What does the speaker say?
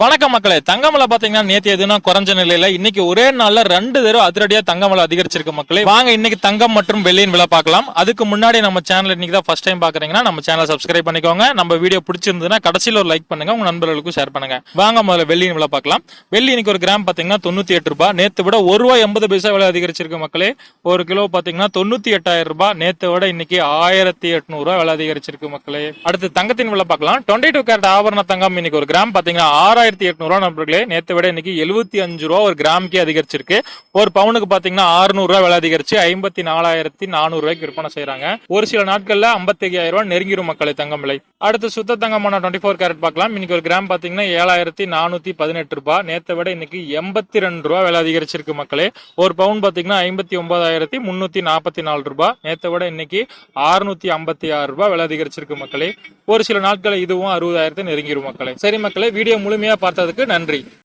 வணக்கம் மக்களே. தங்கம் விலை பாத்தீங்கன்னா நேத்து எதுனா குறைஞ்ச நிலையில இன்னைக்கு ஒரே நாள்ல 2 தடவை அதிரடியா தங்கம் விலை அதிகரிச்சிருக்கு மக்களே. வாங்க இன்னைக்கு தங்கம் மற்றும் வெள்ளியின் விலை பார்க்கலாம். அதுக்கு முன்னாடி நம்ம சேனல் இன்னைக்கு தான் ஃபர்ஸ்ட் டைம் பாக்குறீங்கன்னா நம்ம சேனல் சப்ஸ்கிரைப் பண்ணிக்கோங்க. நம்ம வீடியோ பிடிச்சிருந்ததுன்னா கடைசியில் ஒரு லைக் பண்ணுங்க, உங்க நண்பர்களுக்கும் ஷேர் பண்ணுங்க. வாங்க முதல்ல வெள்ளியின் விலை பார்க்கலாம். வெள்ளி இன்னைக்கு ஒரு கிராம் பாத்தீங்கன்னா 98 ரூபாய், நேத்து விட ₹1.80 விலை அதிகரிச்சிருக்கு மக்களே. ஒரு கிலோ பாத்தீங்கன்னா 98,000 ரூபாய், நேத்து விட இன்னைக்கு 1,800 விலை அதிகரிச்சிருக்கு மக்களே. அடுத்து தங்கத்தின் விலை பார்க்கலாம். 22 கேரட் ஆபரண தங்கம் இன்னைக்கு ஒரு கிராம் பாத்தீங்கன்னா 6,800 நண்பர்களே. நேற்று விட இன்னைக்கு 75 ரூபா ஒரு கிராமுக்கே அதிகரிச்சிருக்கு. ஒரு பவுனுக்கு பாத்தீங்கன்னா 600 ரூபாய் விலை அதிகரிச்சு 54,400 ரூபாய்க்கு விற்பனை செய்யறாங்க. ஒரு சில நாட்கள்ல 55,000 ரூபாய் நெருங்கிரும் மக்களை தங்கம் விலை. அடுத்து சுத்த தங்கமான 24 கேரட் பார்க்கலாம். இன்னைக்கு ஒரு கிராம் பாத்தீங்கன்னா 7,418 ரூபாய், நேற்று விட இன்னைக்கு 82 ரூபாய் விலை அதிகரிச்சிருக்கு மக்களே. ஒரு பவுன் பாத்தீங்கன்னா 59,344 ரூபாய், நேற்று விட இன்னைக்கு 656 ரூபாய் விலை அதிகரிச்சிருக்கு மக்களே. ஒரு சில நாட்கள் இதுவும் 60,000 நெருங்கிரும் மக்களே. சரி மக்களே, வீடியோ முழுமையா பார்த்ததுக்கு நன்றி.